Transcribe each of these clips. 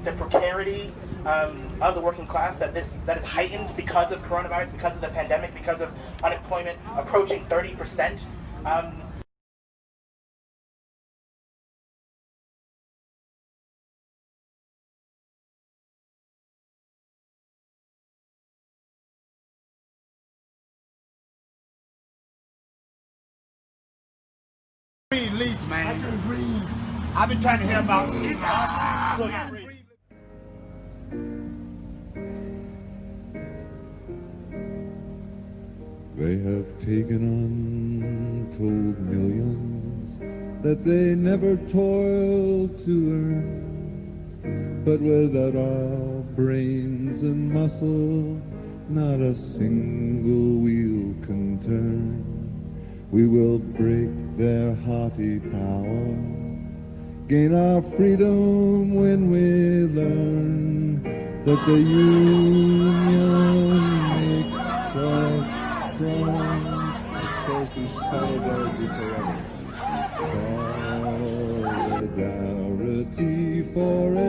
the precarity of the working class that is heightened because of coronavirus, because of the pandemic, because of unemployment approaching 30%. Read leaf, man. I can read. I've been trying to hear about it. So you read. They have taken untold millions that they never toiled to earn. But without our brains and muscle, not a single wheel can turn. We will break their haughty power, gain our freedom when we learn that the union makes us strong. Of course, it's solidarity forever. Solidarity forever.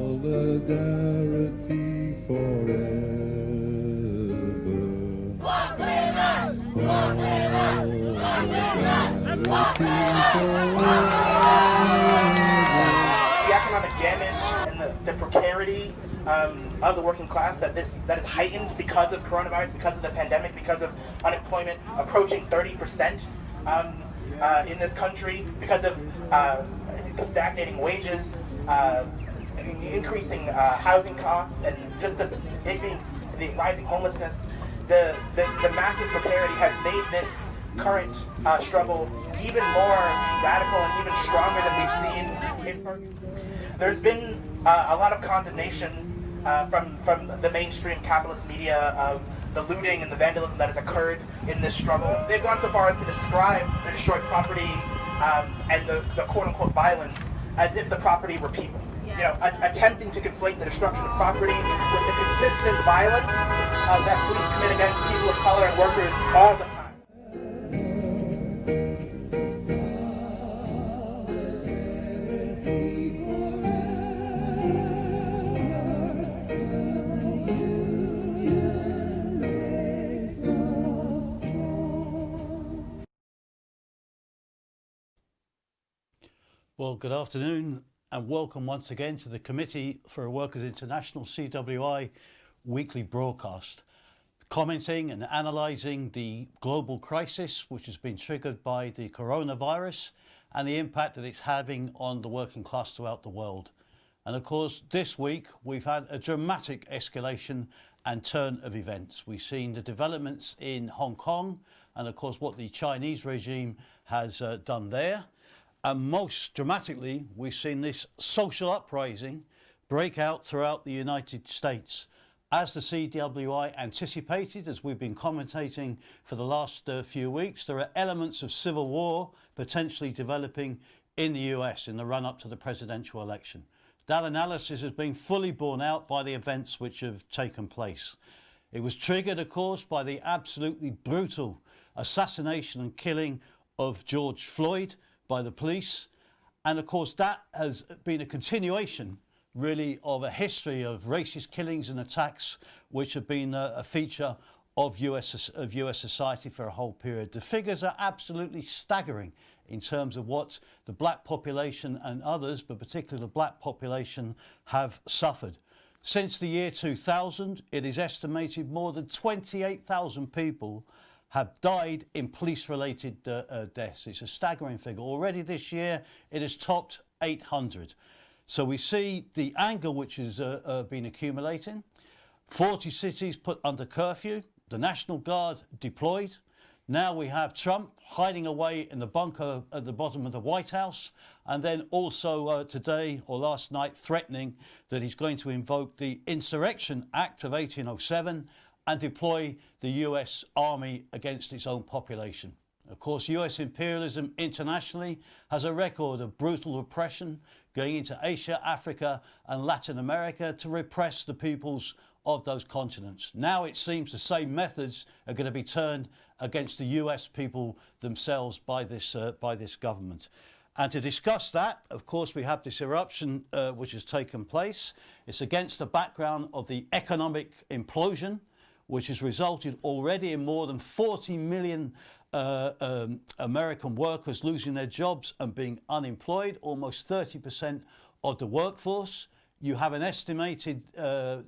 Solidarity forever. The economic damage and the precarity of the working class that is heightened because of coronavirus, because of the pandemic, because of unemployment approaching 30% in this country, because of stagnating wages, increasing housing costs, and just the rising homelessness. The massive precarity has made this current struggle even more radical and even stronger than we've seen in person. There's been a lot of condemnation from the mainstream capitalist media of the looting and the vandalism that has occurred in this struggle. They've gone so far as to describe the destroyed property and the quote-unquote violence as if the property were people. You know, attempting to conflate the destruction of property with the consistent violence that police commit against people of color and workers all the time. Well, good afternoon and welcome once again to the Committee for Workers International CWI weekly broadcast, commenting and analysing the global crisis which has been triggered by the coronavirus and the impact that it's having on the working class throughout the world. And of course, this week we've had a dramatic escalation and turn of events. We've seen the developments in Hong Kong and of course what the Chinese regime has done there. And most dramatically, we've seen this social uprising break out throughout the United States. As the CWI anticipated, as we've been commentating for the last few weeks, there are elements of civil war potentially developing in the US in the run-up to the presidential election. That analysis has been fully borne out by the events which have taken place. It was triggered, of course, by the absolutely brutal assassination and killing of George Floyd by the police, and of course that has been a continuation really of a history of racist killings and attacks which have been a feature of US society for a whole period. The figures are absolutely staggering in terms of what the black population and others, but particularly the black population, have suffered. Since the year 2000, it is estimated more than 28,000 people have died in police-related deaths. It's a staggering figure. Already this year, it has topped 800. So we see the anger which has been accumulating. 40 cities put under curfew, the National Guard deployed. Now we have Trump hiding away in the bunker at the bottom of the White House, and then also today or last night threatening that he's going to invoke the Insurrection Act of 1807 and deploy the US Army against its own population. Of course, US imperialism internationally has a record of brutal repression going into Asia, Africa and Latin America to repress the peoples of those continents. Now it seems the same methods are going to be turned against the US people themselves by this government. And to discuss that, of course, we have this eruption which has taken place. It's against the background of the economic implosion, which has resulted already in more than 40 million American workers losing their jobs and being unemployed, almost 30% of the workforce. You have an estimated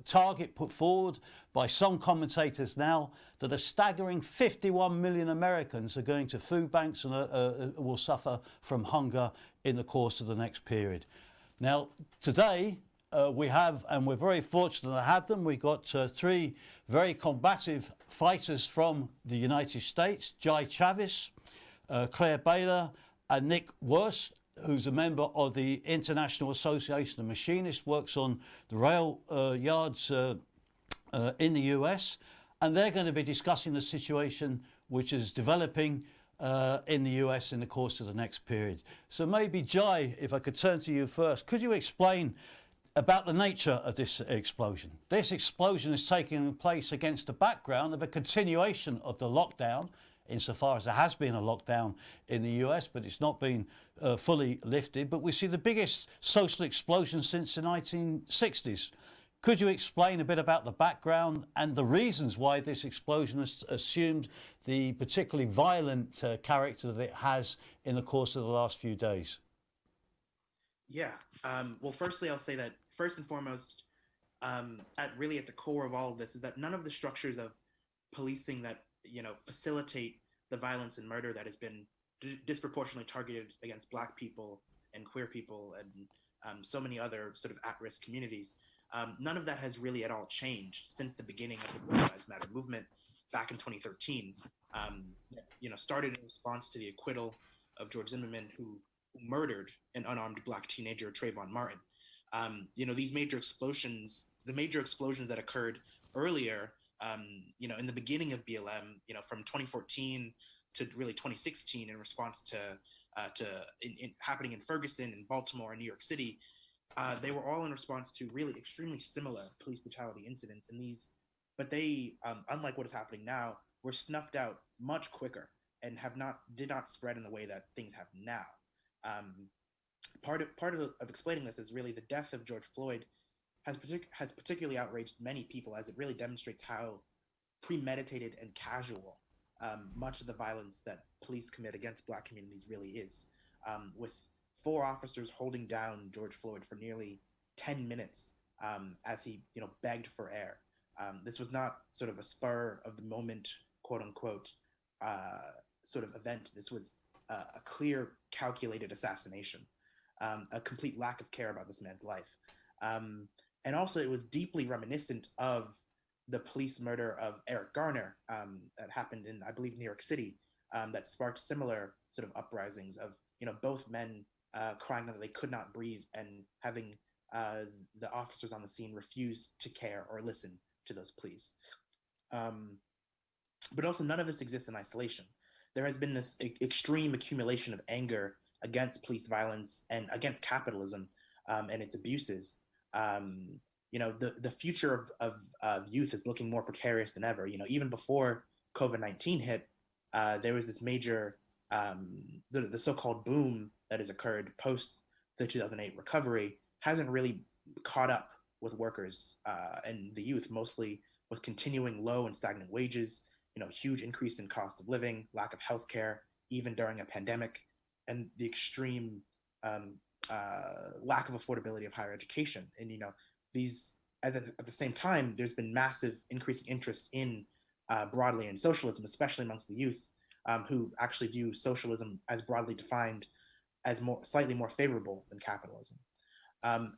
target put forward by some commentators now that a staggering 51 million Americans are going to food banks and will suffer from hunger in the course of the next period. Now, today we have, and we're very fortunate to have them, we've got three very combative fighters from the United States, Jai Chavis, Claire Bayler and Nick Wurst, who's a member of the International Association of Machinists, works on the rail yards in the US, and they're going to be discussing the situation which is developing in the US in the course of the next period. So maybe, Jai, if I could turn to you first, could you explain about the nature of this explosion? This explosion is taking place against the background of a continuation of the lockdown, insofar as there has been a lockdown in the US, but it's not been fully lifted. But we see the biggest social explosion since the 1960s. Could you explain a bit about the background and the reasons why this explosion has assumed the particularly violent character that it has in the course of the last few days? Yeah. Well, firstly, I'll say that first and foremost, at the core of all of this is that none of the structures of policing that facilitate the violence and murder that has been disproportionately targeted against Black people and queer people and so many other sort of at-risk communities. None of that has really at all changed since the beginning of the Black Lives Matter movement back in 2013. Started in response to the acquittal of George Zimmerman, who murdered an unarmed Black teenager, Trayvon Martin. These major explosions, the major explosions that occurred earlier, in the beginning of BLM, from 2014 to really 2016, in response to happening in Ferguson, in Baltimore, and New York City, they were all in response to really extremely similar police brutality incidents. But they, unlike what is happening now, were snuffed out much quicker and did not spread in the way that things have now. Part of explaining this is really the death of George Floyd has particularly outraged many people, as it really demonstrates how premeditated and casual much of the violence that police commit against Black communities really is. With 4 officers holding down George Floyd for nearly 10 minutes as he begged for air. This was not sort of a spur of the moment, quote unquote, sort of event. This was a clear, calculated assassination, a complete lack of care about this man's life. And also, it was deeply reminiscent of the police murder of Eric Garner that happened in, I believe, New York City, that sparked similar sort of uprisings of, both men crying that they could not breathe and having the officers on the scene refuse to care or listen to those pleas. But also, none of this exists in isolation. There has been this extreme accumulation of anger against police violence and against capitalism and its abuses. The future of youth is looking more precarious than ever. Even before COVID-19 hit, there was this major, the so-called boom that has occurred post the 2008 recovery hasn't really caught up with workers and the youth, mostly with continuing low and stagnant wages, huge increase in cost of living, lack of healthcare, even during a pandemic, and the extreme lack of affordability of higher education. And these at the same time, there's been massive increasing interest in broadly in socialism, especially amongst the youth, who actually view socialism as broadly defined as slightly more favorable than capitalism,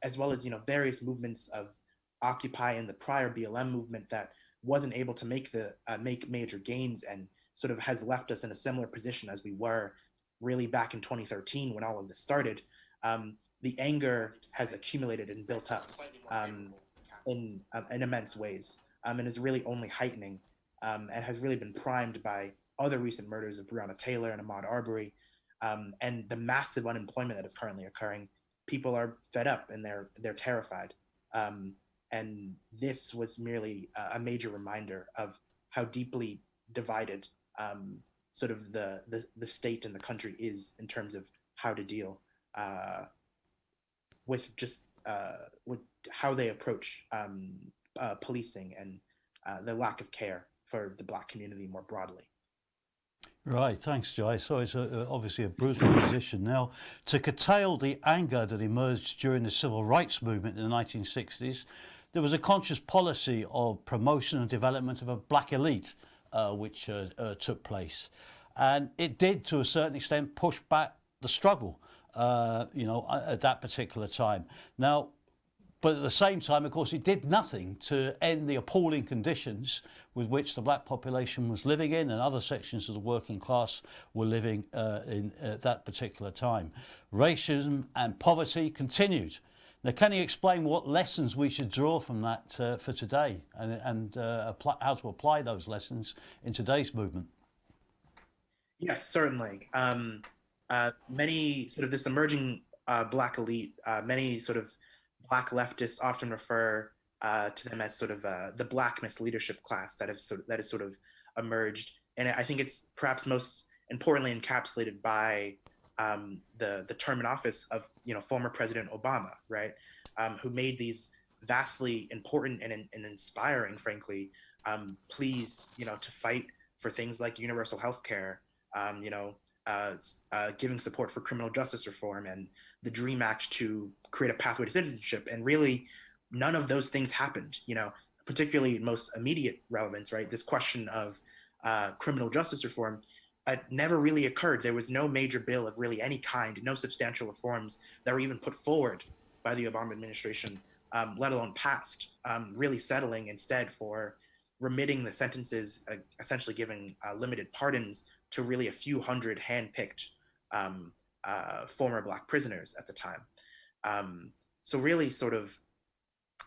as well as various movements of Occupy and the prior BLM movement that wasn't able to make major gains and sort of has left us in a similar position as we were really back in 2013 when all of this started. The anger has accumulated and built up in immense ways, and is really only heightening, and has really been primed by other recent murders of Breonna Taylor and Ahmaud Arbery, and the massive unemployment that is currently occurring. People are fed up and they're terrified. And this was merely a major reminder of how deeply divided sort of the state and the country is in terms of how to deal with just with how they approach policing and the lack of care for the Black community more broadly. Right, thanks, Jai. So it's obviously a brutal position. Now, to curtail the anger that emerged during the civil rights movement in the 1960s, there was a conscious policy of promotion and development of a black elite, which took place. And it did, to a certain extent, push back the struggle, at that particular time. Now, but at the same time, of course, it did nothing to end the appalling conditions with which the black population was living in and other sections of the working class were living in at that particular time. Racism and poverty continued. Now, can you explain what lessons we should draw from that for today and how to apply those lessons in today's movement? Yes, certainly. Many sort of this emerging Black elite, many sort of Black leftists often refer to them as sort of the Blackness leadership class that has sort of emerged, and I think it's perhaps most importantly encapsulated by the term in office of former President Obama, right, who made these vastly important and inspiring, frankly, pleas to fight for things like universal health care, giving support for criminal justice reform and the DREAM Act to create a pathway to citizenship. And really, none of those things happened, particularly most immediate relevance, right? This question of criminal justice reform never really occurred. There was no major bill of really any kind, no substantial reforms that were even put forward by the Obama administration, let alone passed, really settling instead for remitting the sentences, essentially giving limited pardons to really a few hundred handpicked former Black prisoners at the time. So really sort of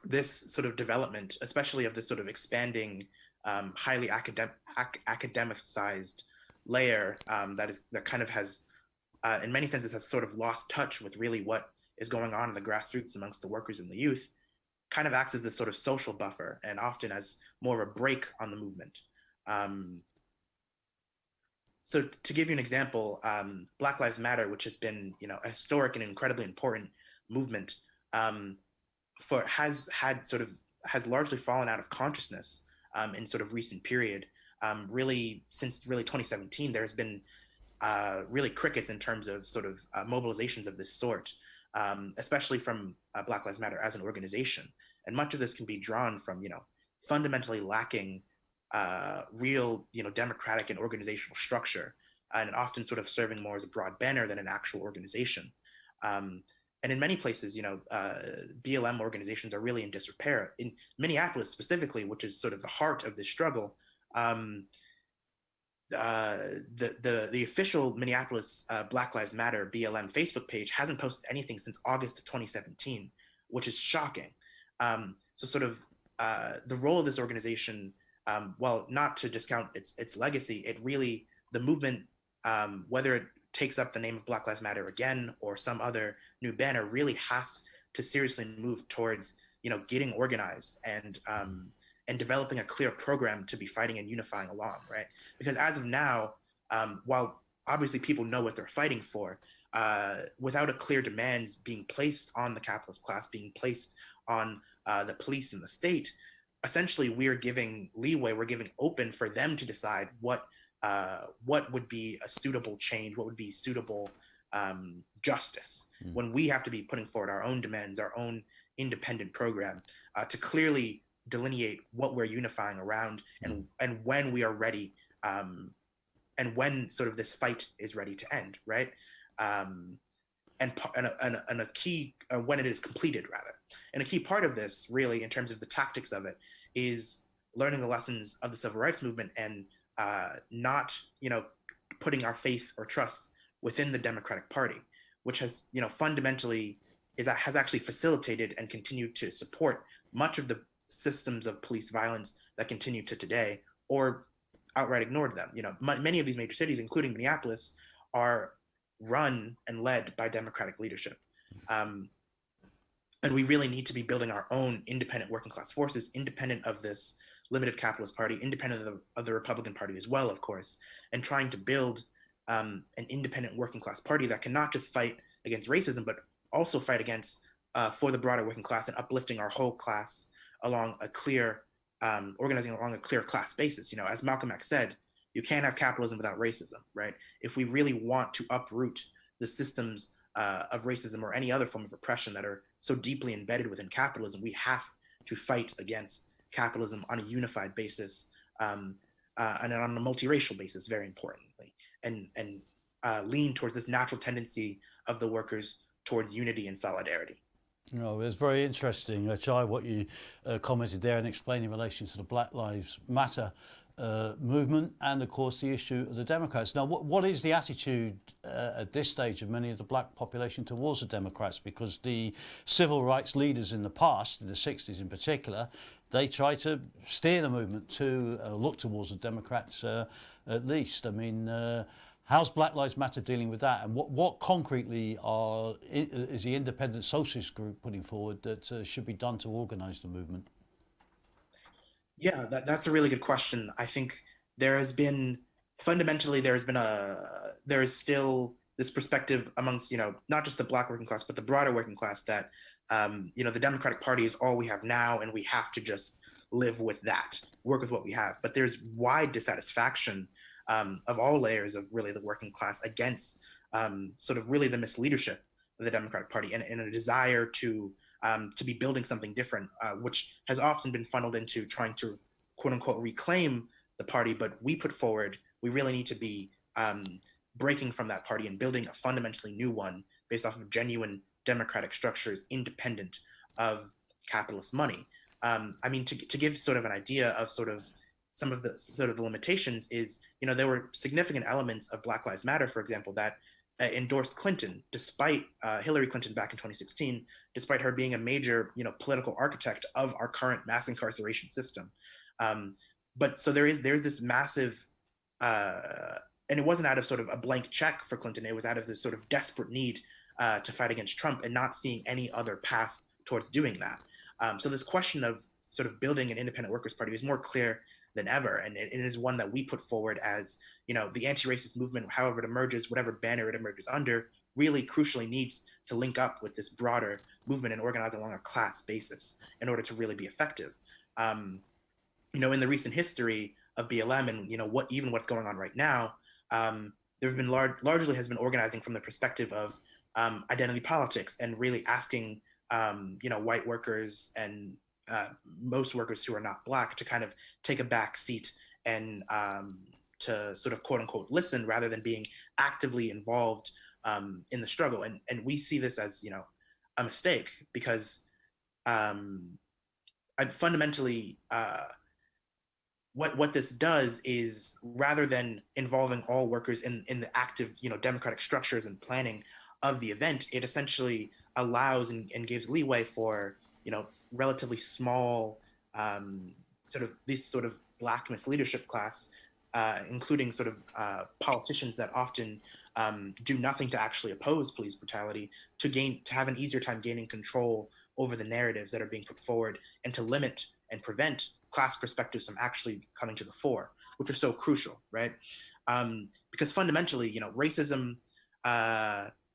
this sort of development, especially of this sort of expanding, highly academicized layer that kind of has, in many senses, has sort of lost touch with really what is going on in the grassroots amongst the workers and the youth, kind of acts as this sort of social buffer and often as more of a brake on the movement. So to give you an example, Black Lives Matter, which has been a historic and incredibly important movement, has largely fallen out of consciousness in sort of recent period. Really, since 2017, there's been really crickets in terms of sort of mobilizations of this sort, especially from Black Lives Matter as an organization. And much of this can be drawn from fundamentally lacking real democratic and organizational structure, and often sort of serving more as a broad banner than an actual organization. And in many places, BLM organizations are really in disrepair. In Minneapolis specifically, which is sort of the heart of this struggle, the official Minneapolis Black Lives Matter BLM Facebook page hasn't posted anything since August of 2017, which is shocking. So sort of the role of this organization, while not to discount its legacy, it really, the movement, whether it takes up the name of Black Lives Matter again or some other new banner, really has to seriously move towards getting organized and developing a clear program to be fighting and unifying along, right? Because as of now, while obviously people know what they're fighting for, without a clear demands being placed on the capitalist class, being placed on the police and the state, essentially we're giving leeway, we're giving open for them to decide what would be a suitable change, what would be suitable justice, when we have to be putting forward our own demands, our own independent program to clearly delineate what we're unifying around and when we are ready, and when sort of this fight is ready to end, right? And a key, when it is completed rather. And a key part of this really, in terms of the tactics of it, is learning the lessons of the civil rights movement and not, putting our faith or trust within the Democratic Party, which has, fundamentally has actually facilitated and continued to support much of the systems of police violence that continue to today, or outright ignored them. Many of these major cities, including Minneapolis, are run and led by Democratic leadership. And we really need to be building our own independent working class forces, independent of this limited capitalist party, independent of the Republican Party as well, of course, and trying to build an independent working class party that can not just fight against racism, but also fight against for the broader working class and uplifting our whole class along a clear, organizing along a clear class basis. You know, as Malcolm X said, you can't have capitalism without racism, right? If we really want to uproot the systems of racism or any other form of oppression that are so deeply embedded within capitalism, we have to fight against capitalism on a unified basis and on a multiracial basis, very importantly, and lean towards this natural tendency of the workers towards unity and solidarity. No, it's very interesting, Jai, what you commented there and explained in relation to the Black Lives Matter movement and, of course, the issue of the Democrats. Now, what is the attitude at this stage of many of the black population towards the Democrats? Because the civil rights leaders in the past, in the 60s in particular, they tried to steer the movement to look towards the Democrats at least. I mean, how's Black Lives Matter dealing with that? And what concretely is the Independent Socialist Group putting forward that should be done to organise the movement? Yeah, that's a really good question. I think there is still this perspective amongst, you know, not just the black working class, but the broader working class that, you know, the Democratic Party is all we have now, and we have to just live with that, work with what we have. But there's wide dissatisfaction of all layers of really the working class against sort of really the misleadership of the Democratic Party and a desire to be building something different, which has often been funneled into trying to, quote unquote, reclaim the party. But we put forward, we really need to be breaking from that party and building a fundamentally new one based off of genuine democratic structures independent of capitalist money. I mean, to give sort of an idea of sort of some of the limitations is, you know, there were significant elements of Black Lives Matter, for example, that endorsed Clinton, despite Hillary Clinton back in 2016, despite her being a major, you know, political architect of our current mass incarceration system. But so there's this massive, and it wasn't out of sort of a blank check for Clinton. It was out of this sort of desperate need to fight against Trump and not seeing any other path towards doing that. So this question of sort of building an independent workers' party is more clear than ever, and it is one that we put forward as, you know, the anti-racist movement, however it emerges, whatever banner it emerges under, really crucially needs to link up with this broader movement and organize along a class basis in order to really be effective. You know, in the recent history of BLM and, you know, what's going on right now, there have been largely has been organizing from the perspective of identity politics and really asking, you know, white workers and most workers who are not Black to kind of take a back seat and to sort of quote unquote listen rather than being actively involved in the struggle. And we see this as, you know, a mistake because fundamentally what this does is, rather than involving all workers in the active, you know, democratic structures and planning of the event, it essentially allows and gives leeway for, you know, relatively small this sort of Black misleadership class, including sort of politicians that often do nothing to actually oppose police brutality, to have an easier time gaining control over the narratives that are being put forward and to limit and prevent class perspectives from actually coming to the fore, which are so crucial, right? Because fundamentally, you know, racism,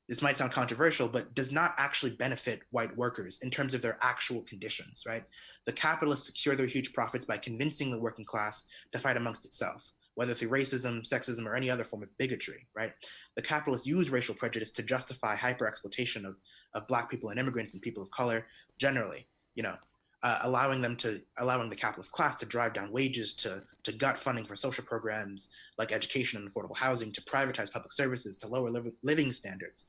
this might sound controversial, but does not actually benefit white workers in terms of their actual conditions, right? The capitalists secure their huge profits by convincing the working class to fight amongst itself, whether through racism, sexism, or any other form of bigotry, right? The capitalists use racial prejudice to justify hyper-exploitation of Black people and immigrants and people of color generally, you know, allowing the capitalist class to drive down wages, to gut funding for social programs like education and affordable housing, to privatize public services, to lower living standards.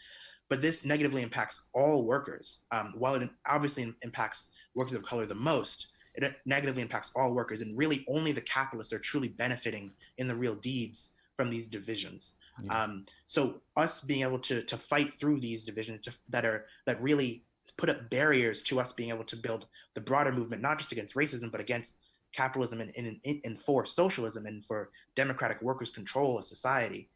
But this negatively impacts all workers. While it obviously impacts workers of color the most, it negatively impacts all workers, and really only the capitalists are truly benefiting in the real deeds from these divisions. Yeah. So us being able to fight through these divisions that really put up barriers to us being able to build the broader movement, not just against racism, but against capitalism and for socialism and for democratic workers' control of society.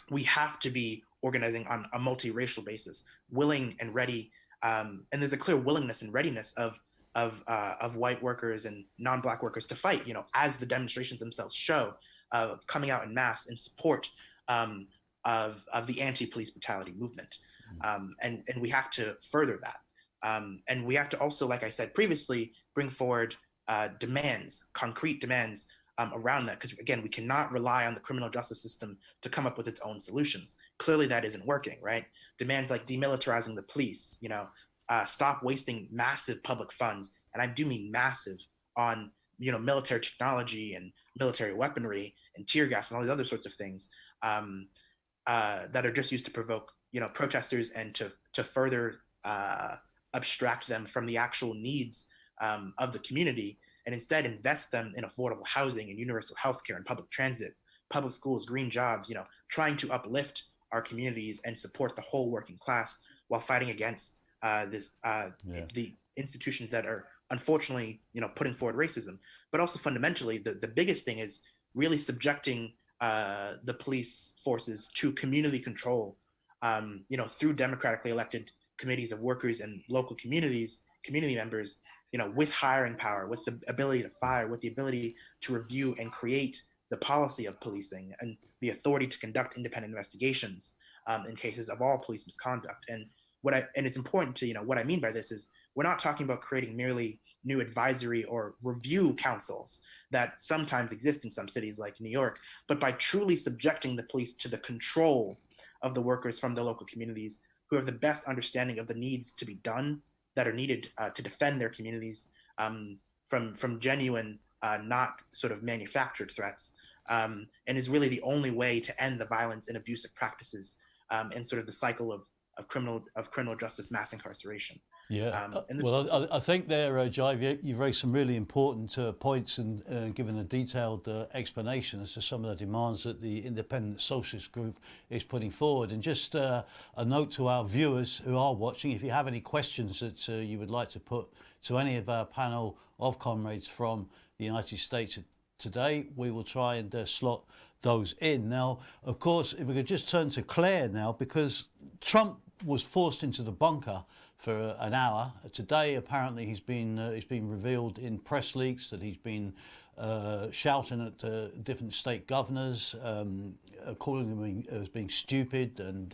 We have to be organizing on a multiracial basis, willing and ready. And there's a clear willingness and readiness of of white workers and non-Black workers to fight, as the demonstrations themselves show, coming out in mass in support of the anti-police brutality movement. And we have to further that. And we have to also, like I said previously, bring forward concrete demands around that, because again, we cannot rely on the criminal justice system to come up with its own solutions. Clearly that isn't working, right? Demands like demilitarizing the police, stop wasting massive public funds, and I do mean massive, on military technology and military weaponry and tear gas and all these other sorts of things that are just used to provoke protesters and to further abstract them from the actual needs of the community, and instead invest them in affordable housing and universal healthcare and public transit, public schools, green jobs, trying to uplift our communities and support the whole working class while fighting against the institutions that are unfortunately, putting forward racism. But also fundamentally, the biggest thing is really subjecting the police forces to community control, through democratically elected committees of workers and local community members, with hiring power, with the ability to fire, with the ability to review and create the policy of policing, and the authority to conduct independent investigations in cases of all police misconduct. And it's important to, what I mean by this is, we're not talking about creating merely new advisory or review councils that sometimes exist in some cities like New York, but by truly subjecting the police to the control of the workers from the local communities who have the best understanding of the needs to be done that are needed to defend their communities from genuine, not sort of manufactured threats, and is really the only way to end the violence and abusive practices and sort of the cycle of criminal justice mass incarceration. Yeah, well, I think there, Jai, you've raised some really important points and given a detailed explanation as to some of the demands that the Independent Socialist Group is putting forward. And just a note to our viewers who are watching, if you have any questions that you would like to put to any of our panel of comrades from the United States today, we will try and slot those in. Now, of course, if we could just turn to Claire now, because Trump was forced into the bunker for an hour. Today, apparently, he's been revealed in press leaks that he's been shouting at different state governors, calling them as being stupid and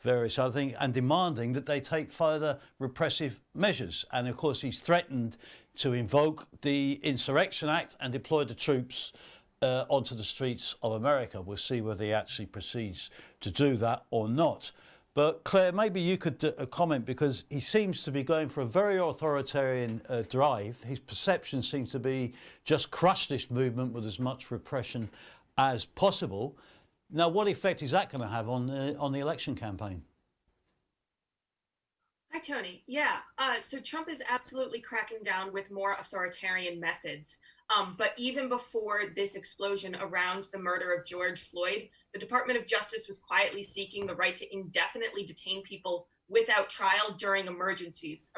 various other things, and demanding that they take further repressive measures. And of course, he's threatened to invoke the Insurrection Act and deploy the troops onto the streets of America. We'll see whether he actually proceeds to do that or not. But Claire, maybe you could comment, because he seems to be going for a very authoritarian drive. His perception seems to be just crush this movement with as much repression as possible. Now, what effect is that going to have on the election campaign? Hi, Tony. Yeah, so Trump is absolutely cracking down with more authoritarian methods. But even before this explosion around the murder of George Floyd, the Department of Justice was quietly seeking the right to indefinitely detain people without trial during emergencies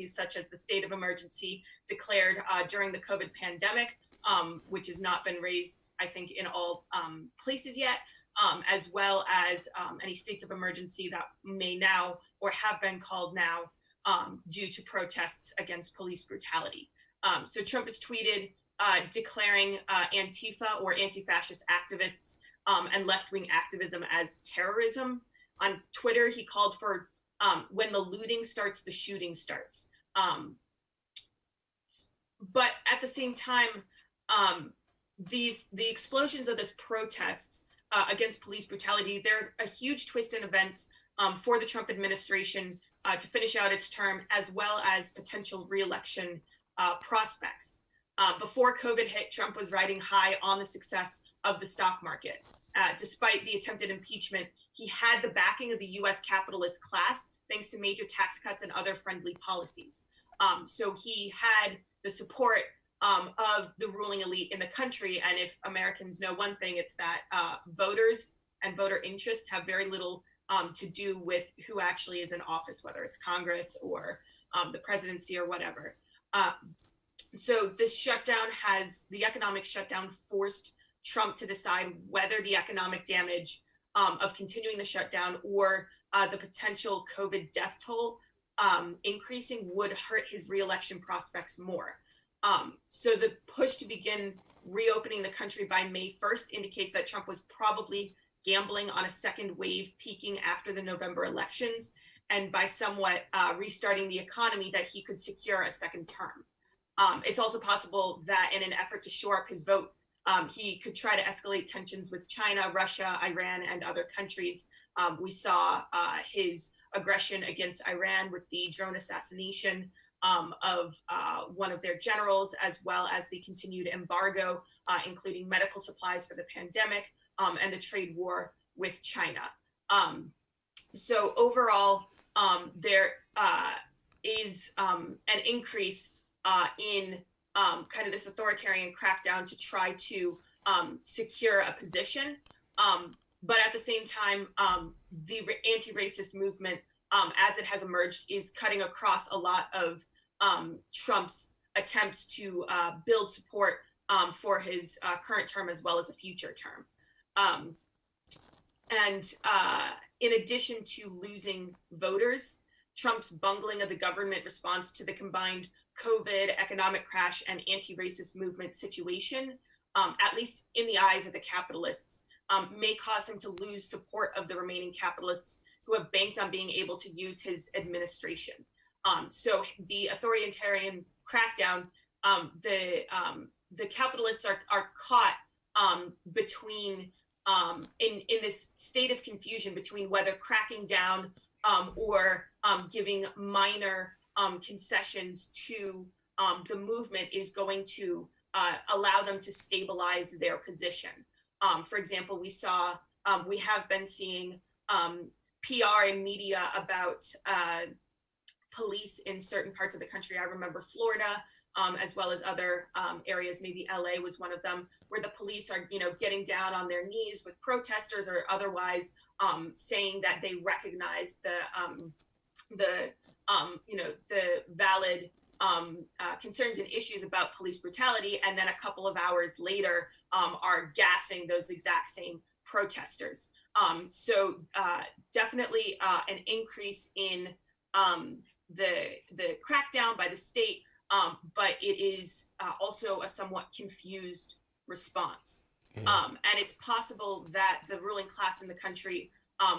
such as the state of emergency declared during the COVID pandemic, which has not been raised, I think, in all places yet, as well as any states of emergency that may now or have been called now due to protests against police brutality. So Trump has tweeted declaring Antifa or anti-fascist activists and left-wing activism as terrorism. On Twitter, he called for when the looting starts, the shooting starts. But at the same time, the explosions of this protests against police brutality, they're a huge twist in events for the Trump administration to finish out its term, as well as potential re-election prospects. Before COVID hit, Trump was riding high on the success of the stock market. Despite the attempted impeachment, he had the backing of the U.S. capitalist class, thanks to major tax cuts and other friendly policies. So he had the support of the ruling elite in the country. And if Americans know one thing, it's that voters and voter interests have very little to do with who actually is in office, whether it's Congress or the presidency or whatever. So this shutdown the economic shutdown forced Trump to decide whether the economic damage of continuing the shutdown or the potential COVID death toll increasing would hurt his reelection prospects more. So the push to begin reopening the country by May 1st indicates that Trump was probably gambling on a second wave peaking after the November elections, and by somewhat restarting the economy, that he could secure a second term. It's also possible that in an effort to shore up his vote, he could try to escalate tensions with China, Russia, Iran, and other countries. We saw his aggression against Iran with the drone assassination of one of their generals, as well as the continued embargo, including medical supplies for the pandemic, and the trade war with China. So overall, there is an increase in kind of this authoritarian crackdown to try to secure a position. But at the same time, the anti-racist movement, as it has emerged, is cutting across a lot of Trump's attempts to build support for his current term as well as a future term. And in addition to losing voters, Trump's bungling of the government response to the combined COVID, economic crash, and anti-racist movement situation, at least in the eyes of the capitalists, may cause him to lose support of the remaining capitalists who have banked on being able to use his administration. So the authoritarian crackdown, the capitalists are caught between in this state of confusion between whether cracking down or giving minor concessions to the movement is going to allow them to stabilize their position. For example, we have been seeing PR and media about police in certain parts of the country. I remember Florida, as well as other areas, maybe LA was one of them, where the police are, getting down on their knees with protesters or otherwise saying that they recognize the valid concerns and issues about police brutality, and then a couple of hours later are gassing those exact same protesters. So definitely an increase in the crackdown by the state, but it is also a somewhat confused response. Yeah. And it's possible that the ruling class in the country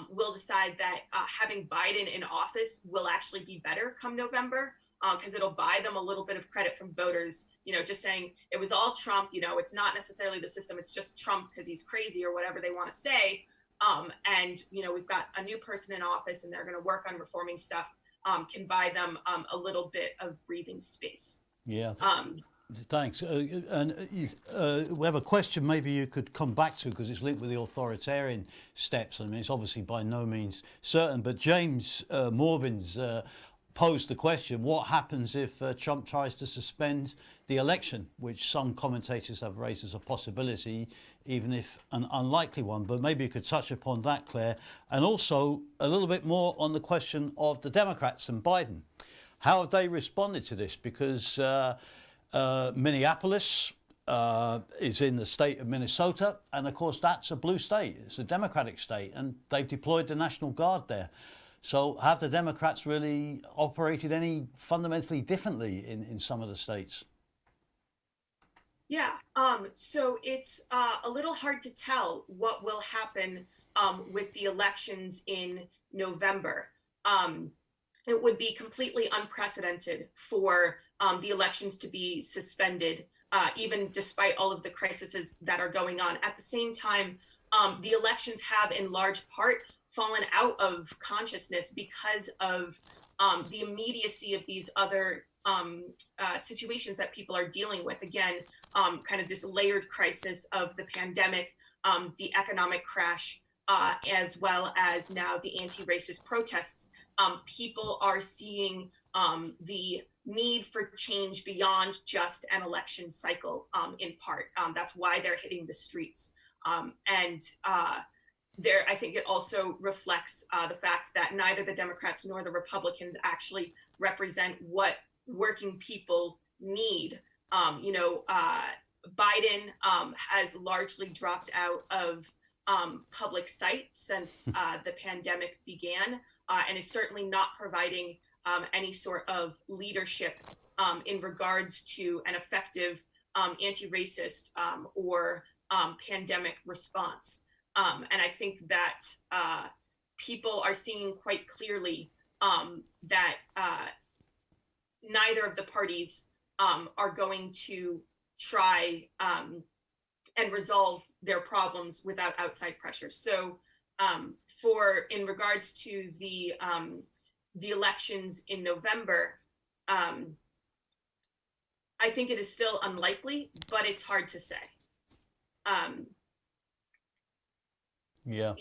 will decide that having Biden in office will actually be better come November, because it'll buy them a little bit of credit from voters, just saying it was all Trump, it's not necessarily the system, it's just Trump because he's crazy or whatever they want to say. And, we've got a new person in office and they're going to work on reforming stuff, can buy them a little bit of breathing space. Yeah. Thanks. And we have a question maybe you could come back to, because it's linked with the authoritarian steps. I mean, it's obviously by no means certain, but James Morbins posed the question, what happens if Trump tries to suspend the election, which some commentators have raised as a possibility, even if an unlikely one. But maybe you could touch upon that, Claire, and also a little bit more on the question of the Democrats and Biden. How have they responded to this? Because Minneapolis is in the state of Minnesota, and of course that's a blue state, it's a Democratic state, and they've deployed the National Guard there. So have the Democrats really operated any fundamentally differently in some of the states? Yeah, so it's a little hard to tell what will happen with the elections in November. It would be completely unprecedented for the elections to be suspended, even despite all of the crises that are going on. At the same time, the elections have in large part fallen out of consciousness because of the immediacy of these other situations that people are dealing with. Again, kind of this layered crisis of the pandemic, the economic crash, as well as now the anti-racist protests. People are seeing the need for change beyond just an election cycle, in part. That's why they're hitting the streets. I think it also reflects the fact that neither the Democrats nor the Republicans actually represent what working people need. Biden has largely dropped out of public sight since the pandemic began, and is certainly not providing any sort of leadership in regards to an effective anti-racist or pandemic response. And I think that people are seeing quite clearly that neither of the parties are going to try and resolve their problems without outside pressure. So in regards to the elections in November, I think it is still unlikely, but it's hard to say. Yeah.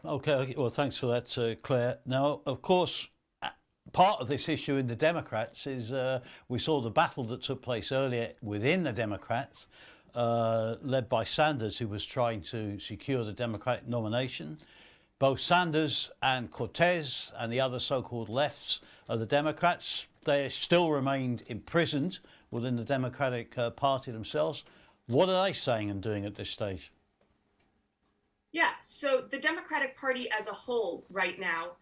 Okay. Well, thanks for that, Claire. Now, of course, part of this issue in the Democrats is we saw the battle that took place earlier within the Democrats, led by Sanders, who was trying to secure the Democratic nomination. Both Sanders and Cortez and the other so-called lefts of the Democrats, they still remained imprisoned within the Democratic Party themselves. What are they saying and doing at this stage? Yeah, so the Democratic Party as a whole right now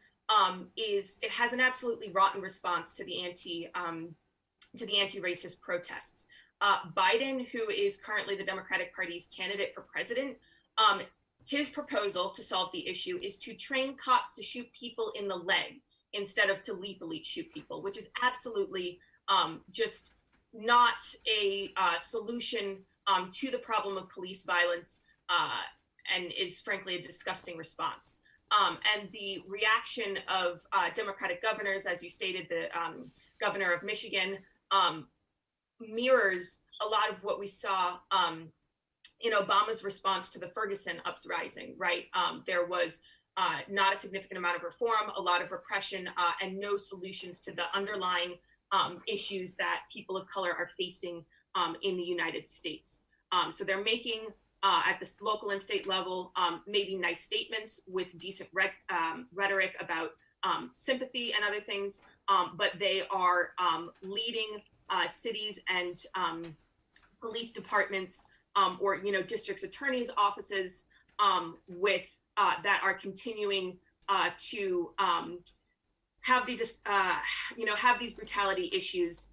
it has an absolutely rotten response to the anti-racist protests. Biden, who is currently the Democratic Party's candidate for president, his proposal to solve the issue is to train cops to shoot people in the leg instead of to lethally shoot people, which is absolutely just not a solution to the problem of police violence, and is frankly a disgusting response. And the reaction of Democratic governors, as you stated, the governor of Michigan, mirrors a lot of what we saw in Obama's response to the Ferguson uprising, right? There was not a significant amount of reform, a lot of repression, and no solutions to the underlying issues that people of color are facing in the United States. So they're making, at the local and state level, maybe nice statements with decent rhetoric about sympathy and other things, but they are leading cities and police departments or districts attorneys' offices with that are continuing to have these brutality issues.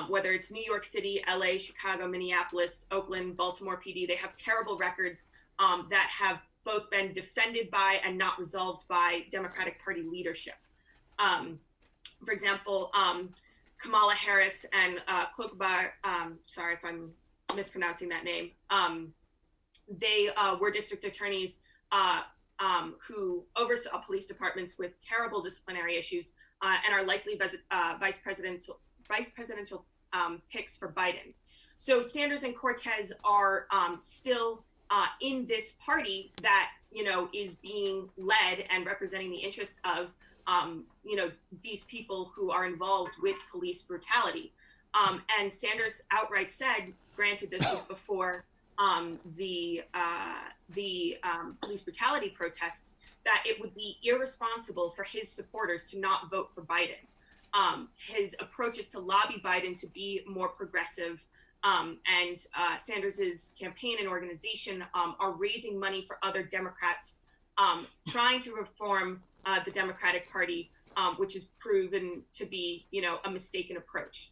Whether it's New York City, LA, Chicago, Minneapolis, Oakland, Baltimore PD, they have terrible records that have both been defended by and not resolved by Democratic Party leadership. For example, Kamala Harris and Klobuchar, sorry if I'm mispronouncing that name, they were district attorneys who oversaw police departments with terrible disciplinary issues and are likely vice presidential picks for Biden. So Sanders and Cortez are still in this party that is being led and representing the interests of these people who are involved with police brutality. And Sanders outright said, granted this was before the police brutality protests, that it would be irresponsible for his supporters to not vote for Biden. His approach is to lobby Biden to be more progressive, and Sanders's campaign and organization are raising money for other Democrats trying to reform the Democratic Party, which has proven to be, a mistaken approach.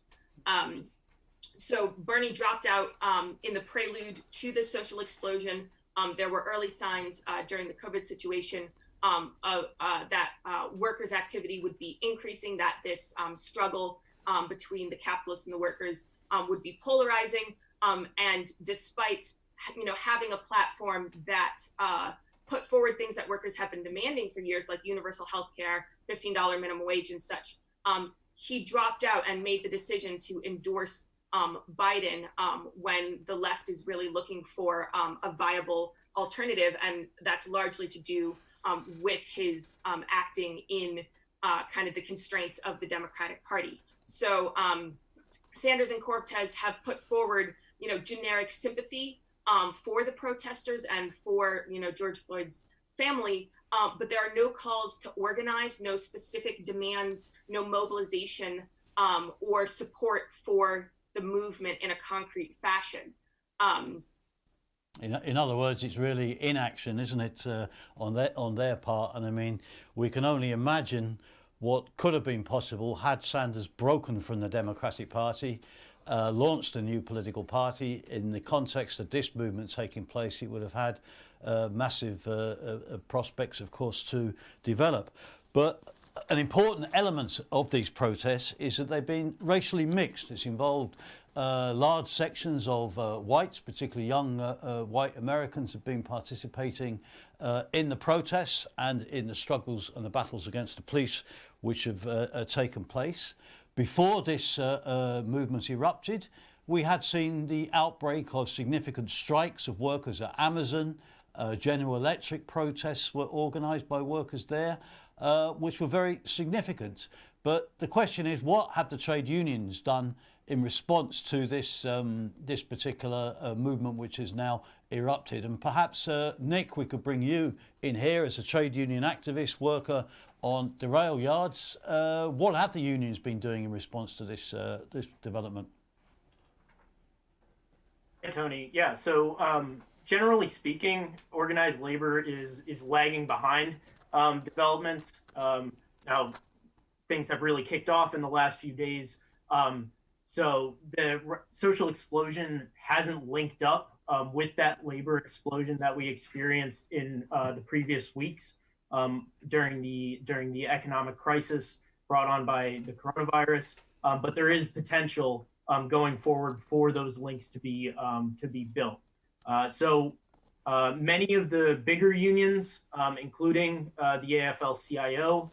So Bernie dropped out in the prelude to the social explosion. There were early signs during the COVID situation that workers' activity would be increasing, that this struggle between the capitalists and the workers would be polarizing. And despite, having a platform that put forward things that workers have been demanding for years, like universal health care, $15 minimum wage and such, he dropped out and made the decision to endorse Biden when the left is really looking for a viable alternative. And that's largely to do with his acting in kind of the constraints of the Democratic Party. So Sanders and Cortez have put forward, generic sympathy for the protesters and for, George Floyd's family, but there are no calls to organize, no specific demands, no mobilization or support for the movement in a concrete fashion. In other words, it's really inaction, isn't it, on their part? And I mean, we can only imagine what could have been possible had Sanders broken from the Democratic Party, launched a new political party. In the context of this movement taking place, it would have had massive prospects, of course, to develop. But an important element of these protests is that they've been racially mixed. It's involved large sections of whites, particularly young white Americans, have been participating in the protests and in the struggles and the battles against the police which have taken place. Before this movement erupted, we had seen the outbreak of significant strikes of workers at Amazon. General Electric protests were organised by workers there, which were very significant. But the question is, what have the trade unions done in response to this this particular movement which has now erupted? And perhaps, Nick, we could bring you in here as a trade union activist, worker on the rail yards. What have the unions been doing in response to this this development? Hey, Tony. Yeah, so generally speaking, organized labor is lagging behind developments. Now, things have really kicked off in the last few days. So the social explosion hasn't linked up with that labor explosion that we experienced in the previous weeks during the economic crisis brought on by the coronavirus. But there is potential going forward for those links to be built. So many of the bigger unions, including the AFL-CIO,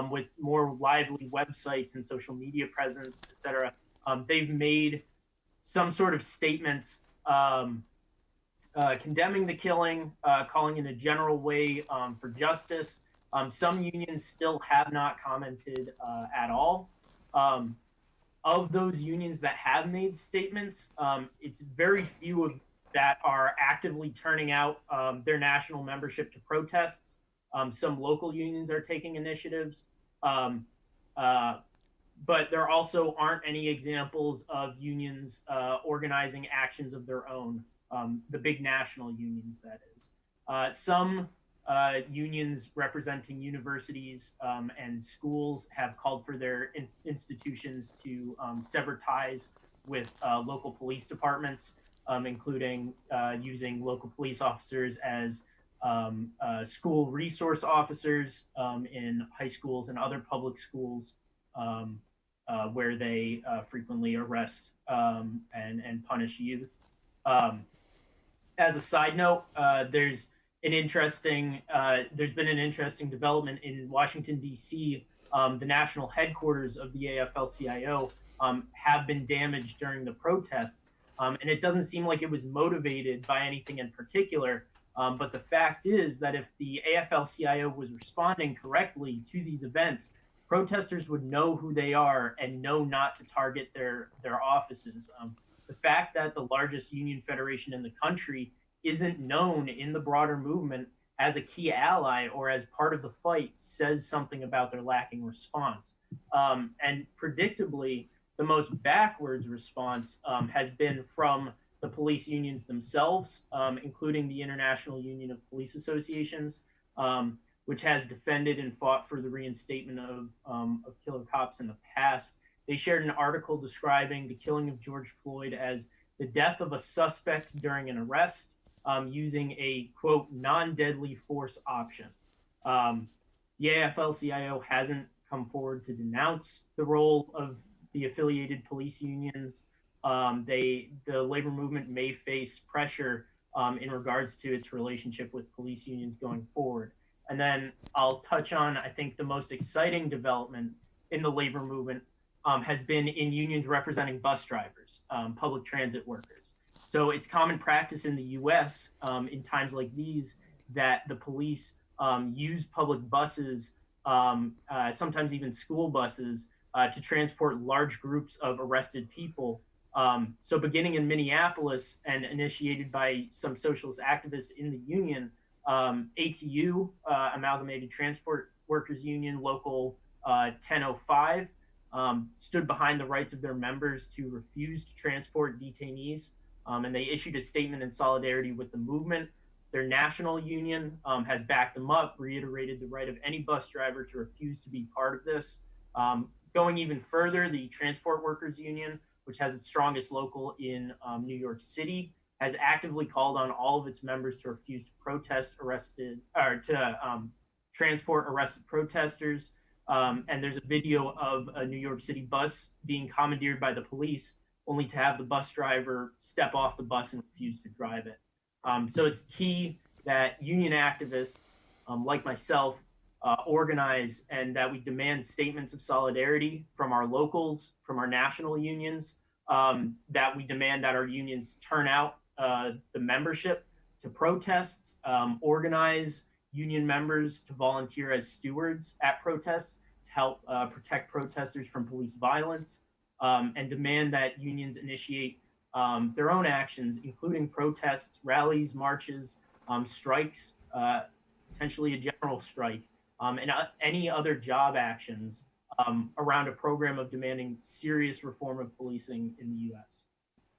with more lively websites and social media presence, et cetera, they've made some sort of statements condemning the killing, calling in a general way for justice. Some unions still have not commented at all. Of those unions that have made statements, it's very few of that are actively turning out their national membership to protests. Some local unions are taking initiatives. But there also aren't any examples of unions organizing actions of their own, the big national unions, that is. Some unions representing universities and schools have called for their institutions to sever ties with local police departments, including using local police officers as school resource officers in high schools and other public schools, where they frequently arrest and punish youth. As a side note, there's been an interesting development in Washington, D.C. The national headquarters of the AFL-CIO have been damaged during the protests, and it doesn't seem like it was motivated by anything in particular. But the fact is that if the AFL-CIO was responding correctly to these events, protesters would know who they are and know not to target their offices. The fact that the largest union federation in the country isn't known in the broader movement as a key ally or as part of the fight says something about their lacking response. And predictably, the most backwards response has been from the police unions themselves, including the International Union of Police Associations, which has defended and fought for the reinstatement of killer cops in the past. They shared an article describing the killing of George Floyd as the death of a suspect during an arrest using a, quote, non-deadly force option. The AFL-CIO hasn't come forward to denounce the role of the affiliated police unions. The labor movement may face pressure in regards to its relationship with police unions going forward. And then I'll touch on, I think, the most exciting development in the labor movement has been in unions representing bus drivers, public transit workers. So it's common practice in the US in times like these that the police use public buses, sometimes even school buses, to transport large groups of arrested people. So beginning in Minneapolis and initiated by some socialist activists in the union, ATU, Amalgamated Transport Workers Union, Local 1005, stood behind the rights of their members to refuse to transport detainees. And they issued a statement in solidarity with the movement. Their national union has backed them up, reiterated the right of any bus driver to refuse to be part of this. Going even further, the Transport Workers Union, which has its strongest local in New York City, has actively called on all of its members to refuse to transport arrested protesters. And there's a video of a New York City bus being commandeered by the police, only to have the bus driver step off the bus and refuse to drive it. So it's key that union activists like myself organize, and that we demand statements of solidarity from our locals, from our national unions, that we demand that our unions turn out the membership to protests, organize union members to volunteer as stewards at protests to help protect protesters from police violence, and demand that unions initiate their own actions, including protests, rallies, marches, strikes, potentially a general strike, and any other job actions around a program of demanding serious reform of policing in the U.S.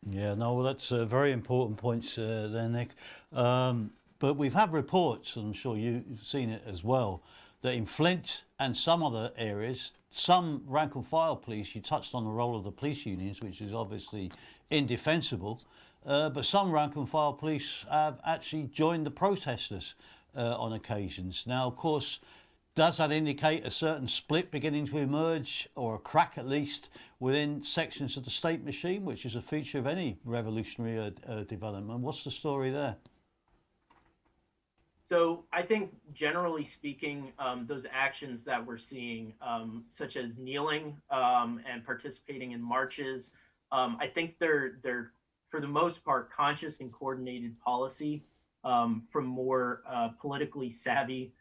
Yeah, no, well, that's very important points there, Nick. But we've had reports, and I'm sure you've seen it as well, that in Flint and some other areas, some rank and file police, you touched on the role of the police unions, which is obviously indefensible, but some rank and file police have actually joined the protesters on occasions. Now, of course, does that indicate a certain split beginning to emerge, or a crack at least, within sections of the state machine, which is a feature of any revolutionary development? What's the story there? So I think, generally speaking, those actions that we're seeing, such as kneeling and participating in marches, I think they're for the most part conscious and coordinated policy from more politically savvy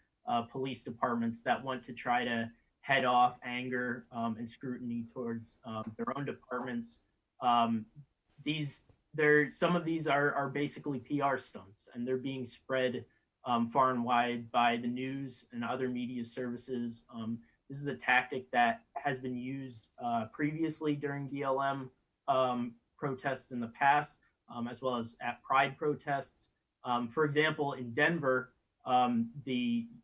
police departments that want to try to head off anger and scrutiny towards their own departments. Some of these are basically PR stunts, and they're being spread far and wide by the news and other media services. This is a tactic that has been used previously during BLM protests in the past, as well as at Pride protests. For example, in Denver,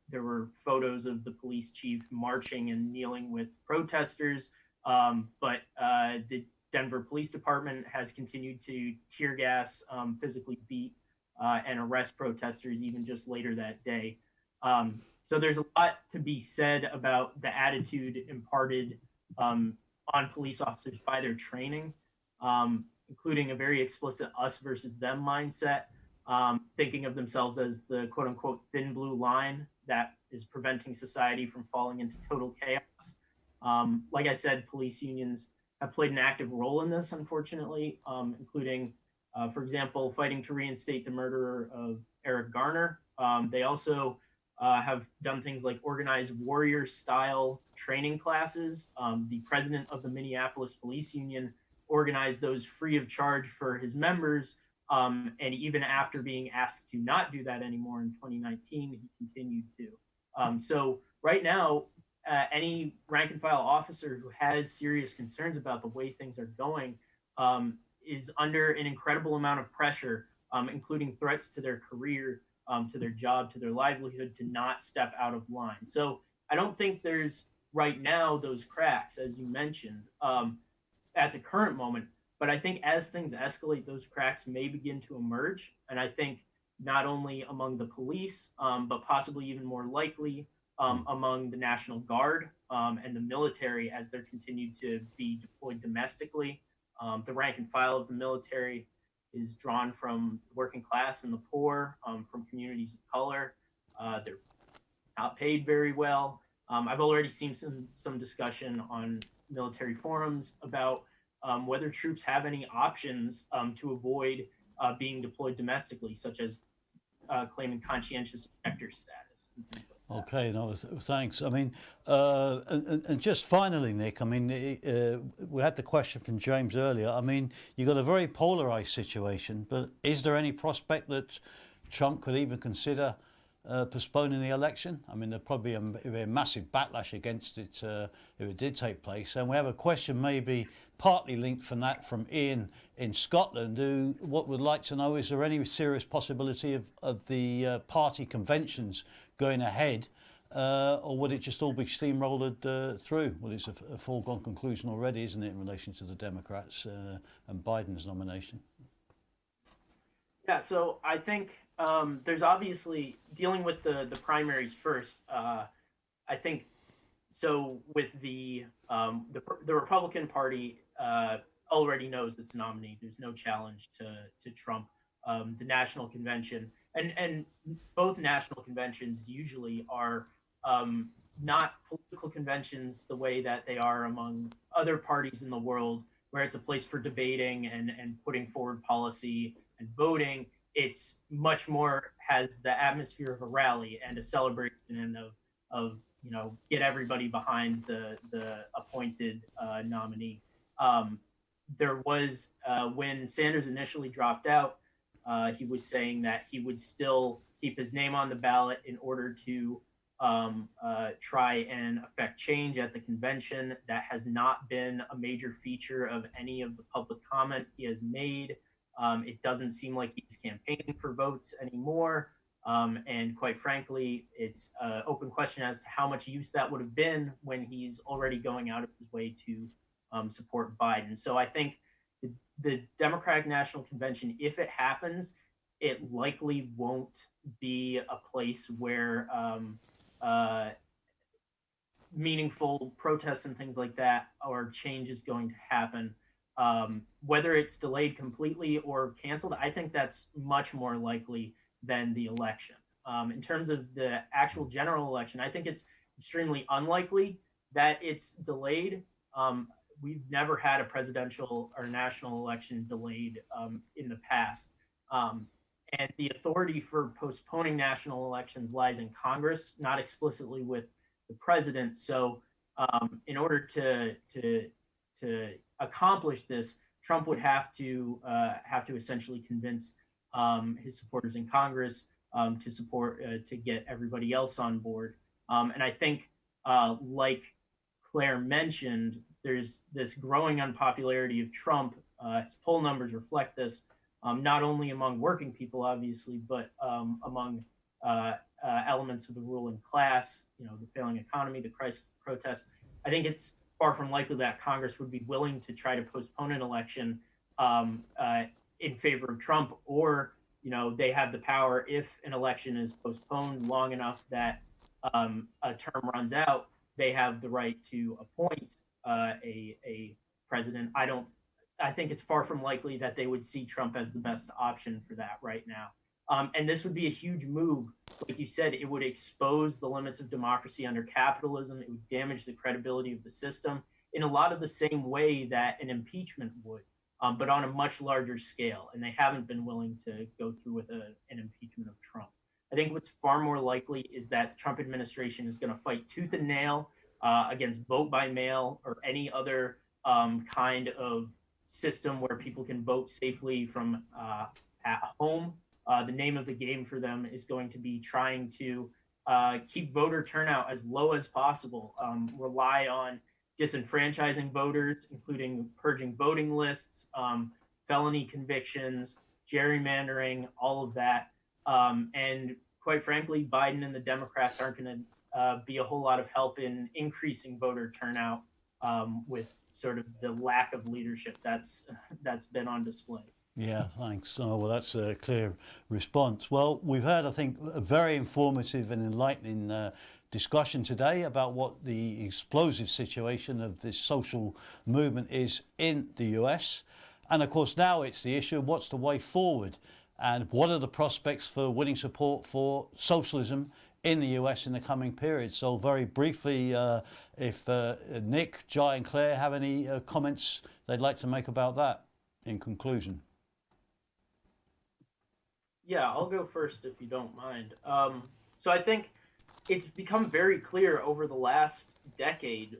there were photos of the police chief marching and kneeling with protesters, but the Denver Police Department has continued to tear gas, physically beat, and arrest protesters even just later that day. So there's a lot to be said about the attitude imparted on police officers by their training, including a very explicit us versus them mindset, thinking of themselves as the quote unquote thin blue line that is preventing society from falling into total chaos. Like I said, police unions have played an active role in this, unfortunately, including, for example, fighting to reinstate the murderer of Eric Garner. They also have done things like organized warrior style training classes. The president of the Minneapolis Police Union organized those free of charge for his members. And even after being asked to not do that anymore in 2019, he continued to. So right now, any rank and file officer who has serious concerns about the way things are going is under an incredible amount of pressure, including threats to their career, to their job, to their livelihood, to not step out of line. So I don't think there's right now those cracks, as you mentioned, at the current moment. But I think as things escalate, those cracks may begin to emerge. And I think not only among the police, but possibly even more likely among the National Guard and the military as they're continued to be deployed domestically. The rank and file of the military is drawn from working class and the poor, from communities of color. They're not paid very well. I've already seen some discussion on military forums about whether troops have any options to avoid being deployed domestically, such as claiming conscientious objector status and things like that. Okay, no, thanks. I mean, and just finally, Nick, I mean, we had the question from James earlier. I mean, you've got a very polarized situation, but is there any prospect that Trump could even consider postponing the election? I mean, there'd probably be a massive backlash against it if it did take place. And we have a question maybe partly linked from Ian in Scotland, who would like to know, is there any serious possibility of the party conventions going ahead, or would it just all be steamrolled through? Well, it's a foregone conclusion already, isn't it, in relation to the Democrats and Biden's nomination? Yeah, so I think there's obviously, dealing with the primaries first, I think, so with the Republican Party already knows its nominee. There's no challenge to Trump. The National Convention, and both national conventions usually are not political conventions the way that they are among other parties in the world, where it's a place for debating and putting forward policy and voting. It's much more has the atmosphere of a rally and a celebration and of get everybody behind the appointed nominee. There was when Sanders initially dropped out, he was saying that he would still keep his name on the ballot in order to try and affect change at the convention. That has not been a major feature of any of the public comment he has made. It doesn't seem like he's campaigning for votes anymore. And quite frankly, it's an open question as to how much use that would have been when he's already going out of his way to support Biden. So I think the Democratic National Convention, if it happens, it likely won't be a place where meaningful protests and things like that or change is going to happen. Whether it's delayed completely or canceled, I think that's much more likely than the election. In terms of the actual general election, I think it's extremely unlikely that it's delayed. We've never had a presidential or national election delayed in the past. And the authority for postponing national elections lies in Congress, not explicitly with the president. So in order to accomplish this, Trump would have to essentially convince his supporters in Congress to support to get everybody else on board. And I think, like Claire mentioned, there's this growing unpopularity of Trump. His poll numbers reflect this, not only among working people, obviously, but among elements of the ruling class. The failing economy, the crisis protests. I think it's far from likely that Congress would be willing to try to postpone an election in favor of Trump, or they have the power, if an election is postponed long enough that a term runs out, they have the right to appoint a president. I think it's far from likely that they would see Trump as the best option for that right now. And this would be a huge move. Like you said, it would expose the limits of democracy under capitalism. It would damage the credibility of the system in a lot of the same way that an impeachment would, but on a much larger scale. And they haven't been willing to go through with an impeachment of Trump. I think what's far more likely is that the Trump administration is going to fight tooth and nail against vote by mail or any other kind of system where people can vote safely from at home. The name of the game for them is going to be trying to keep voter turnout as low as possible, rely on disenfranchising voters, including purging voting lists, felony convictions, gerrymandering, all of that. And quite frankly, Biden and the Democrats aren't going to be a whole lot of help in increasing voter turnout with sort of the lack of leadership that's been on display. Yeah, thanks. Oh, well, that's a clear response. Well, we've had, I think, a very informative and enlightening discussion today about what the explosive situation of this social movement is in the US. And of course, now it's the issue of what's the way forward and what are the prospects for winning support for socialism in the US in the coming period. So very briefly, if Nick, Jai and Claire have any comments they'd like to make about that in conclusion. Yeah, I'll go first if you don't mind. So I think it's become very clear over the last decade,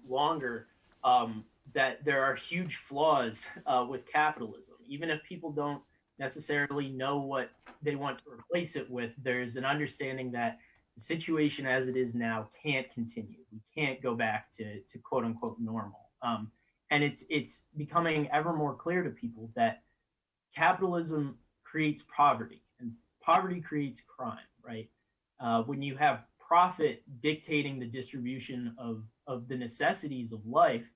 longer, that there are huge flaws with capitalism. Even if people don't necessarily know what they want to replace it with. There's an understanding that the situation as it is now can't continue. We can't go back to quote unquote normal. And it's becoming ever more clear to people that capitalism creates poverty, and poverty creates crime, right? When you have profit dictating the distribution of the necessities of life,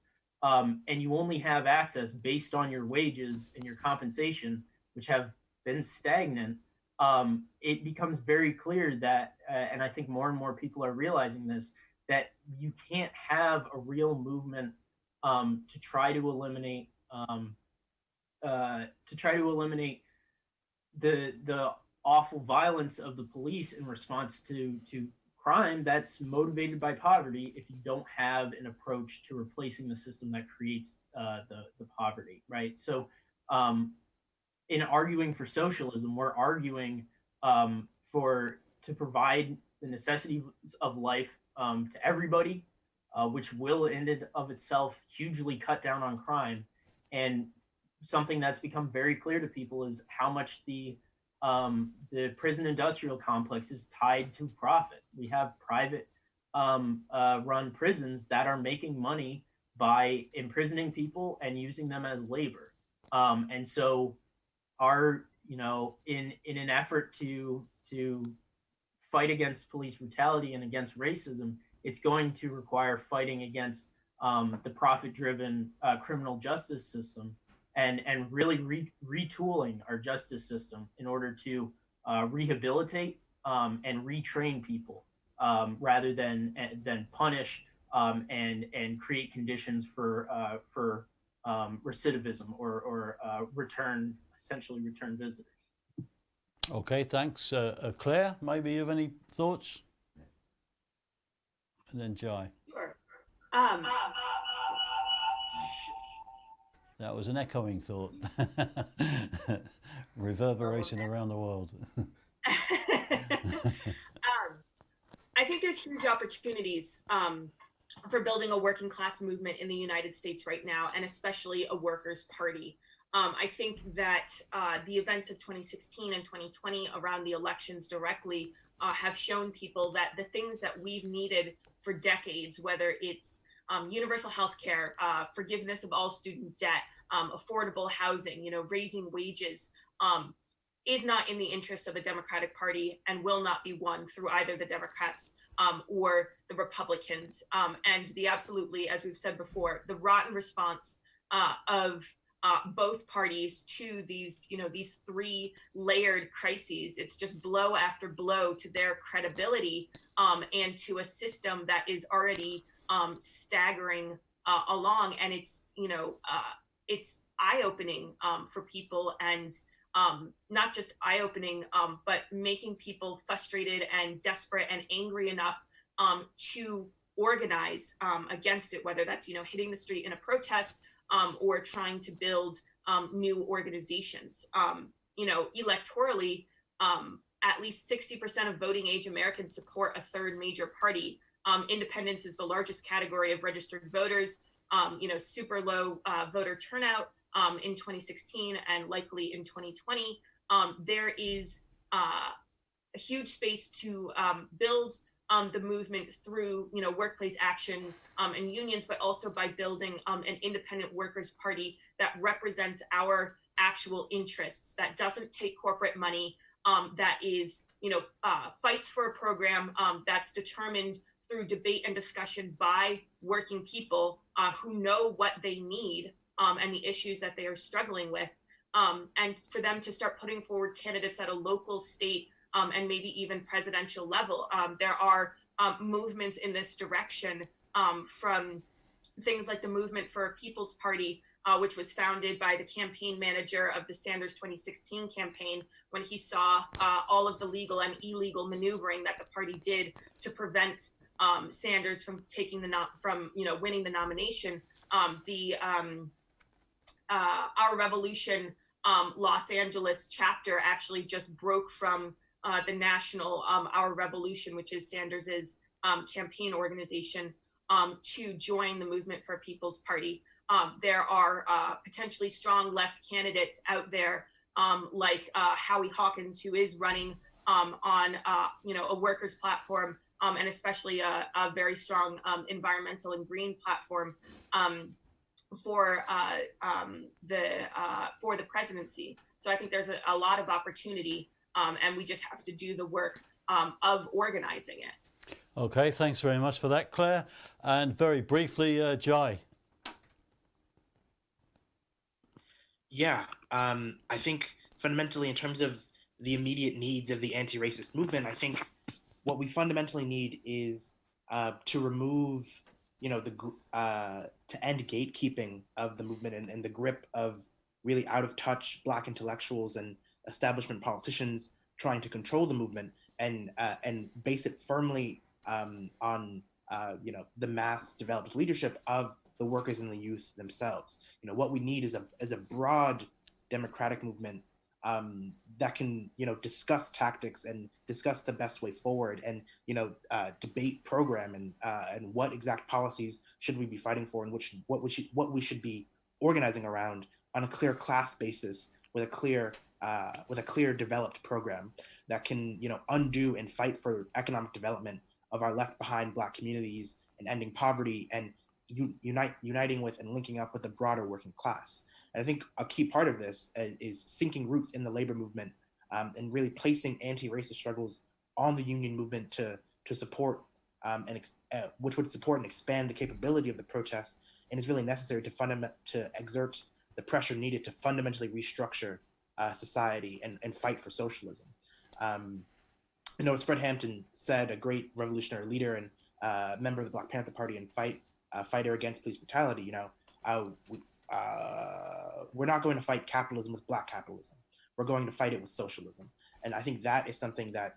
and you only have access based on your wages and your compensation, which have been stagnant, it becomes very clear that, and I think more and more people are realizing this, that you can't have a real movement to try to eliminate the awful violence of the police in response to crime that's motivated by poverty if you don't have an approach to replacing the system that creates the poverty, right? So in arguing for socialism, we're arguing to provide the necessities of life to everybody, which will in and of itself hugely cut down on crime. And something that's become very clear to people is how much the prison industrial complex is tied to profit. We have private run prisons that are making money by imprisoning people and using them as labor. And so in an effort to fight against police brutality and against racism, it's going to require fighting against the profit-driven criminal justice system and really retooling our justice system in order to rehabilitate and retrain people rather than punish and create conditions for recidivism or essentially return visitors. Okay, thanks. Claire, maybe you have any thoughts? And then Jai. Sure. That was an echoing thought, reverberating around the world. I think there's huge opportunities for building a working class movement in the United States right now, and especially a workers' party. I think that the events of 2016 and 2020 around the elections directly have shown people that the things that we've needed for decades, whether it's universal health care, forgiveness of all student debt, affordable housing, raising wages, is not in the interest of the Democratic Party and will not be won through either the Democrats or the Republicans. And absolutely, as we've said before, the rotten response of both parties to these three layered crises. It's just blow after blow to their credibility and to a system that is already staggering along. And it's eye-opening for people, and not just eye-opening, but making people frustrated and desperate and angry enough to organize against it, whether that's hitting the street in a protest or trying to build new organizations. Electorally, at least 60% of voting age Americans support a third major party. Independence is the largest category of registered voters. Super low voter turnout in 2016 and likely in 2020. There is a huge space to build the movement through workplace action and unions, but also by building an independent workers' party that represents our actual interests, that doesn't take corporate money, that is fights for a program that's determined through debate and discussion by working people who know what they need and the issues that they are struggling with, and for them to start putting forward candidates at a local, state, and maybe even presidential level. There are movements in this direction, from things like the Movement for a People's Party, which was founded by the campaign manager of the Sanders 2016 campaign when he saw all of the legal and illegal maneuvering that the party did to prevent Sanders from winning the nomination. Our Revolution Los Angeles chapter actually just broke from the national Our Revolution, which is Sanders's campaign organization, to join the Movement for a People's Party. There are potentially strong left candidates out there like Howie Hawkins, who is running on a workers' platform, and especially a very strong environmental and green platform for the presidency. So I think there's a lot of opportunity, and we just have to do the work of organizing it. Okay, thanks very much for that, Claire. And very briefly, Jai. Yeah, I think fundamentally, in terms of the immediate needs of the anti-racist movement, I think what we fundamentally need is to remove, to end gatekeeping of the movement and the grip of really out of touch Black intellectuals and establishment politicians trying to control the movement, and base it firmly on the mass developed leadership of the workers and the youth themselves. What we need is a broad democratic movement that can discuss tactics and discuss the best way forward, and debate program and what exact policies should we be fighting for, and what we should be organizing around on a clear class basis with a clear developed program that can undo and fight for economic development of our left behind Black communities and ending poverty, and uniting with and linking up with the broader working class. And I think a key part of this is sinking roots in the labor movement, and really placing anti-racist struggles on the union movement to support which would support and expand the capability of the protest, and is really necessary to exert the pressure needed to fundamentally restructure society and fight for socialism. As Fred Hampton said, a great revolutionary leader and member of the Black Panther Party and fighter against police brutality, we're not going to fight capitalism with Black capitalism. We're going to fight it with socialism. And I think that is something that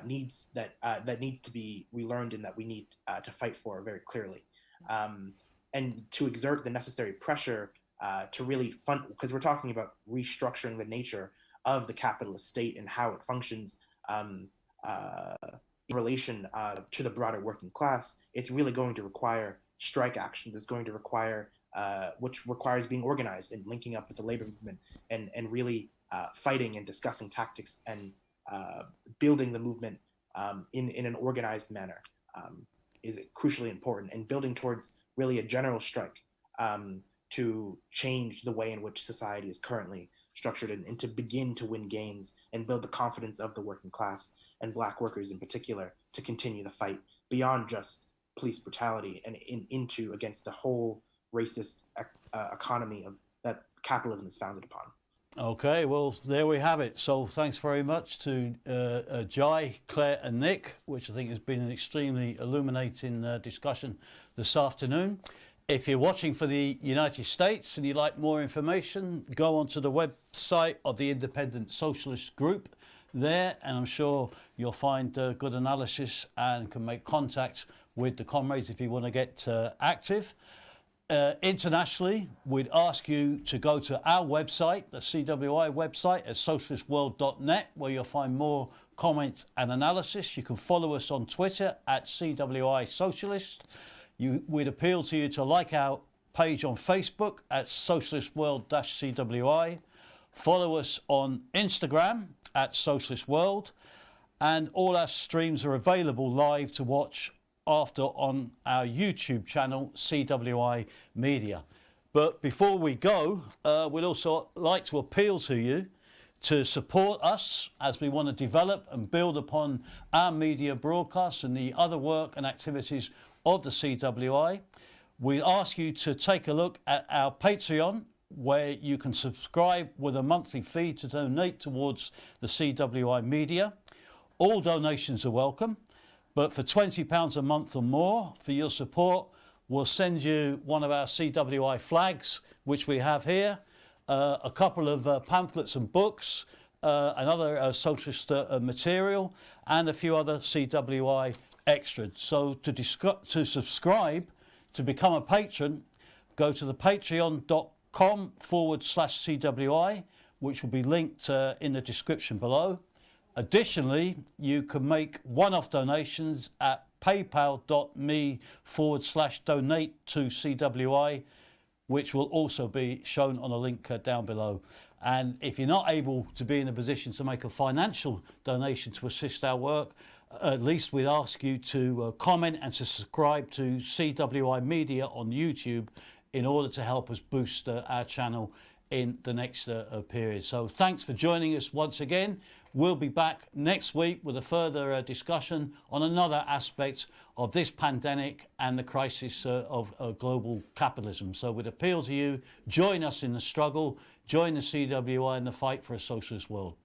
needs to be relearned, and that we need to fight for very clearly, and to exert the necessary pressure to really fund, because we're talking about restructuring the nature of the capitalist state and how it functions in relation to the broader working class. It's really going to require strike action. It's going to require which requires being organized and linking up with the labor movement, and really fighting and discussing tactics and building the movement in an organized manner is crucially important, and building towards really a general strike to change the way in which society is currently structured, and to begin to win gains and build the confidence of the working class and Black workers in particular to continue the fight beyond just police brutality and into against the whole racist economy that capitalism is founded upon. Okay, well, there we have it. So thanks very much to Jai, Claire and Nick, which I think has been an extremely illuminating discussion this afternoon. If you're watching for the United States and you'd like more information, go onto the website of the Independent Socialist Group there, and I'm sure you'll find good analysis and can make contact with the comrades if you want to get active. Internationally, we'd ask you to go to our website, the CWI website at socialistworld.net, where you'll find more comments and analysis. You can follow us on Twitter at CWI Socialist. We'd appeal to you to like our page on Facebook at Socialist World-CWI. Follow us on Instagram at Socialist World, and all our streams are available live to watch after on our YouTube channel, CWI Media. But before we go, we'd also like to appeal to you to support us as we want to develop and build upon our media broadcasts and the other work and activities of the CWI. We ask you to take a look at our Patreon, where you can subscribe with a monthly fee to donate towards the CWI Media. All donations are welcome, but for £20 a month or more for your support, we'll send you one of our CWI flags, which we have here, a couple of pamphlets and books, another socialist material, and a few other CWI extras. So to subscribe, to become a patron, go to the patreon.com/CWI, which will be linked in the description below. Additionally, you can make one-off donations at paypal.me/donate to CWI, which will also be shown on a link down below. And if you're not able to be in a position to make a financial donation to assist our work, at least we'd ask you to comment and to subscribe to CWI Media on YouTube in order to help us boost our channel in the next period. So thanks for joining us once again. We'll be back next week with a further discussion on another aspect of this pandemic and the crisis of global capitalism. So we'd appeal to you, join us in the struggle, join the CWI in the fight for a socialist world.